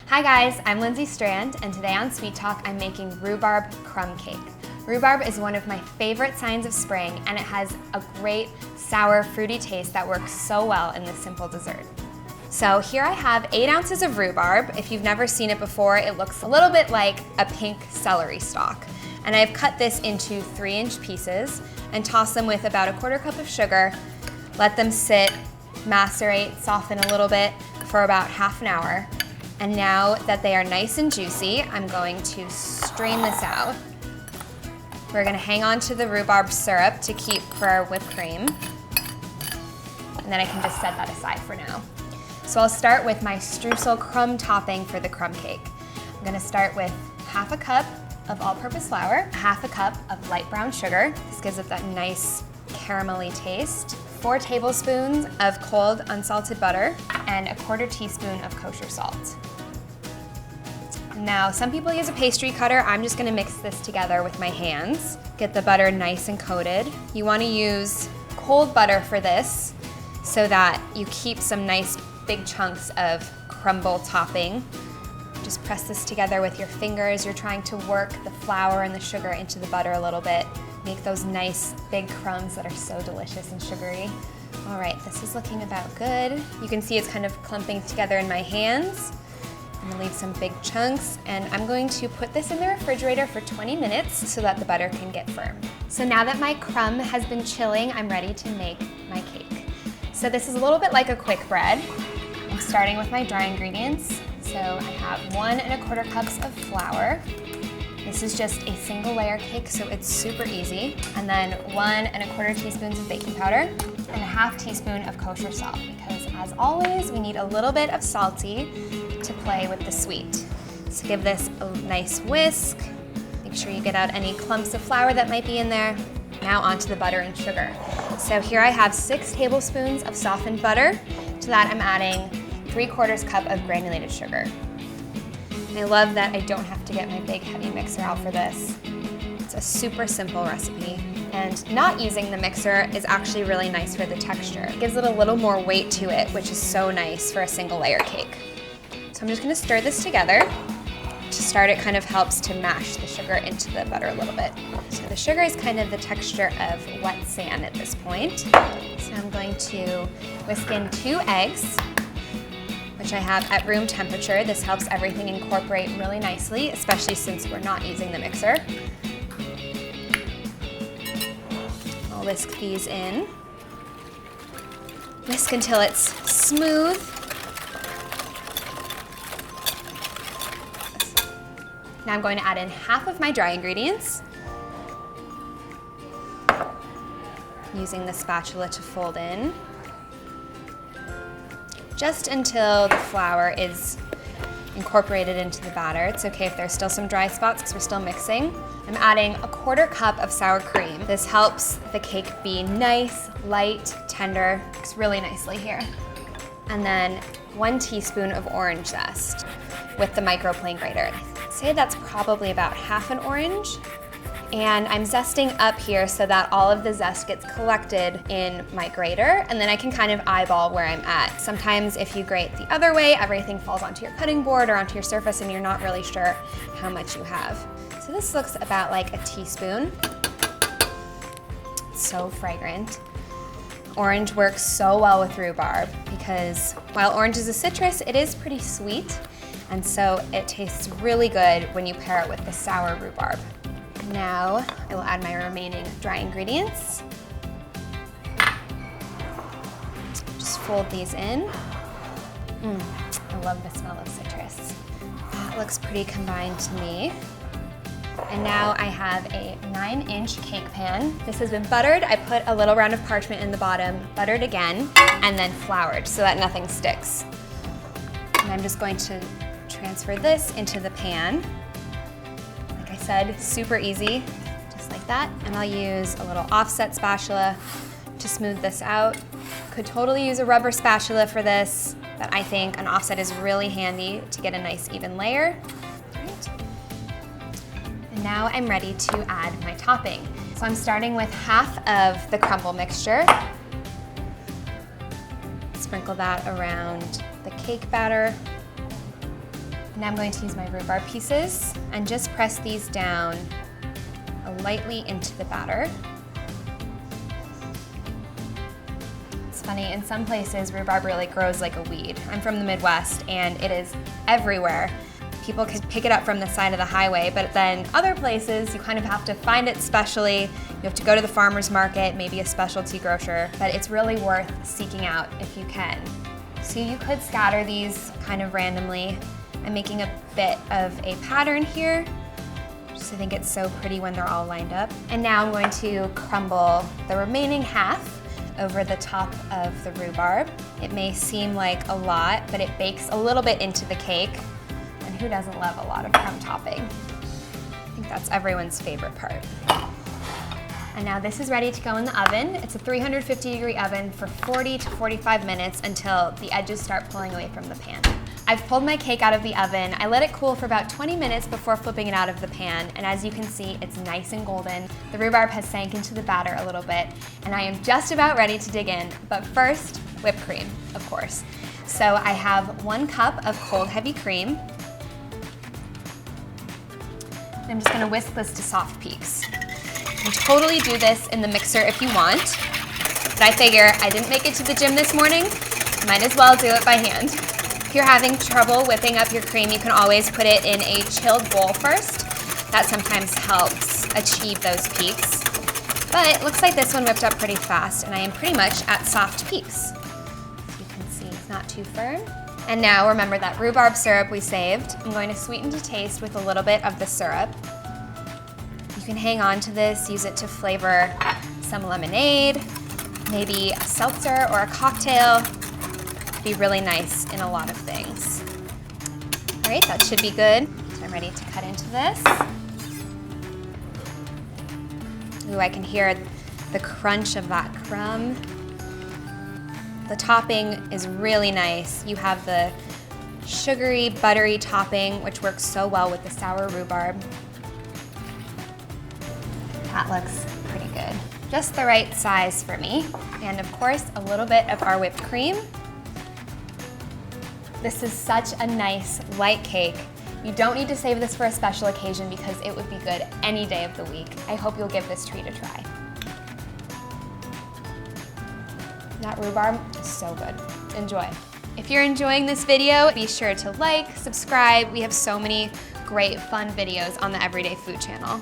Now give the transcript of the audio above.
Hi guys, I'm Lindsay Strand, and today on Sweet Talk I'm making rhubarb crumb cake. Rhubarb is one of my favorite signs of spring, and it has a great sour, fruity taste that works so well in this simple dessert. So here I have 8 ounces of rhubarb. If you've never seen it before, it looks a little bit like a pink celery stalk. And I've cut this into 3-inch pieces and toss them with about a 1/4 cup of sugar. Let them sit, macerate, soften a little bit for about half an hour. And now that they are nice and juicy, I'm going to strain this out. We're gonna hang on to the rhubarb syrup to keep for our whipped cream. And then I can just set that aside for now. So I'll start with my streusel crumb topping for the crumb cake. I'm gonna start with 1/2 cup of all-purpose flour, 1/2 cup of light brown sugar. This gives it that nice caramelly taste. 4 tablespoons of cold unsalted butter, and a 1/4 teaspoon of kosher salt. Now, some people use a pastry cutter. I'm just gonna mix this together with my hands. Get the butter nice and coated. You wanna use cold butter for this so that you keep some nice big chunks of crumble topping. Just press this together with your fingers. You're trying to work the flour and the sugar into the butter a little bit. Make those nice big crumbs that are so delicious and sugary. All right, this is looking about good. You can see it's kind of clumping together in my hands. I'm gonna leave some big chunks, and I'm going to put this in the refrigerator for 20 minutes so that the butter can get firm. So now that my crumb has been chilling, I'm ready to make my cake. So this is a little bit like a quick bread. I'm starting with my dry ingredients. So I have 1 1/4 cups of flour. This is just a single layer cake, so it's super easy. And then 1 1/4 teaspoons of baking powder and a 1/2 teaspoon of kosher salt, because as always, we need a little bit of salty to play with the sweet. So give this a nice whisk. Make sure you get out any clumps of flour that might be in there. Now onto the butter and sugar. So here I have 6 tablespoons of softened butter. To that I'm adding 3/4 cup of granulated sugar. And I love that I don't have to get my big heavy mixer out for this. It's a super simple recipe. And not using the mixer is actually really nice for the texture. It gives it a little more weight to it, which is so nice for a single layer cake. So I'm just gonna stir this together. To start, it kind of helps to mash the sugar into the butter a little bit. So the sugar is kind of the texture of wet sand at this point. So I'm going to whisk in 2 eggs, which I have at room temperature. This helps everything incorporate really nicely, especially since we're not using the mixer. I'll whisk these in. Whisk until it's smooth. Now I'm going to add in 1/2 of my dry ingredients, using the spatula to fold in, just until the flour is incorporated into the batter. It's okay if there's still some dry spots because we're still mixing. I'm adding a 1/4 cup of sour cream. This helps the cake be nice, light, tender. Mix really nicely here. And then 1 teaspoon of orange zest with the microplane grater. I'd say that's probably about 1/2 an orange. And I'm zesting up here so that all of the zest gets collected in my grater, and then I can kind of eyeball where I'm at. Sometimes if you grate the other way, everything falls onto your cutting board or onto your surface and you're not really sure how much you have. So this looks about like a teaspoon. It's so fragrant. Orange works so well with rhubarb because while orange is a citrus, it is pretty sweet, and so it tastes really good when you pair it with the sour rhubarb. Now I will add my remaining dry ingredients. Just fold these in. I love the smell of citrus. That looks pretty combined to me. And now I have a 9-inch cake pan. This has been buttered. I put a little round of parchment in the bottom, buttered again, and then floured so that nothing sticks. And I'm just going to transfer this into the pan. Like I said, super easy, just like that. And I'll use a little offset spatula to smooth this out. Could totally use a rubber spatula for this, but I think an offset is really handy to get a nice even layer. Right. And now I'm ready to add my topping. So I'm starting with 1/2 of the crumble mixture. Sprinkle that around the cake batter. Now I'm going to use my rhubarb pieces and just press these down lightly into the batter. It's funny, in some places rhubarb really grows like a weed. I'm from the Midwest and it is everywhere. People can pick it up from the side of the highway, but then other places you kind of have to find it specially. You have to go to the farmer's market, maybe a specialty grocer, but it's really worth seeking out if you can. So you could scatter these kind of randomly. I'm making a bit of a pattern here, just I think it's so pretty when they're all lined up. And now I'm going to crumble the remaining half over the top of the rhubarb. It may seem like a lot, but it bakes a little bit into the cake. And who doesn't love a lot of crumb topping? I think that's everyone's favorite part. And now this is ready to go in the oven. It's a 350-degree oven for 40 to 45 minutes until the edges start pulling away from the pan. I've pulled my cake out of the oven. I let it cool for about 20 minutes before flipping it out of the pan, and as you can see, it's nice and golden. The rhubarb has sank into the batter a little bit, and I am just about ready to dig in. But first, whipped cream, of course. So I have 1 cup of cold heavy cream. And I'm just gonna whisk this to soft peaks. You can totally do this in the mixer if you want, but I figure I didn't make it to the gym this morning, might as well do it by hand. If you're having trouble whipping up your cream, you can always put it in a chilled bowl first. That sometimes helps achieve those peaks. But it looks like this one whipped up pretty fast, and I am pretty much at soft peaks. As you can see, it's not too firm. And now remember that rhubarb syrup we saved. I'm going to sweeten to taste with a little bit of the syrup. You can hang on to this, use it to flavor some lemonade, maybe a seltzer or a cocktail. Be really nice in a lot of things. All right, that should be good. So I'm ready to cut into this. Ooh, I can hear the crunch of that crumb. The topping is really nice. You have the sugary, buttery topping, which works so well with the sour rhubarb. That looks pretty good. Just the right size for me. And of course, a little bit of our whipped cream. This is such a nice, light cake. You don't need to save this for a special occasion because it would be good any day of the week. I hope you'll give this treat a try. That rhubarb is so good. Enjoy. If you're enjoying this video, be sure to like, subscribe. We have so many great, fun videos on the Everyday Food channel.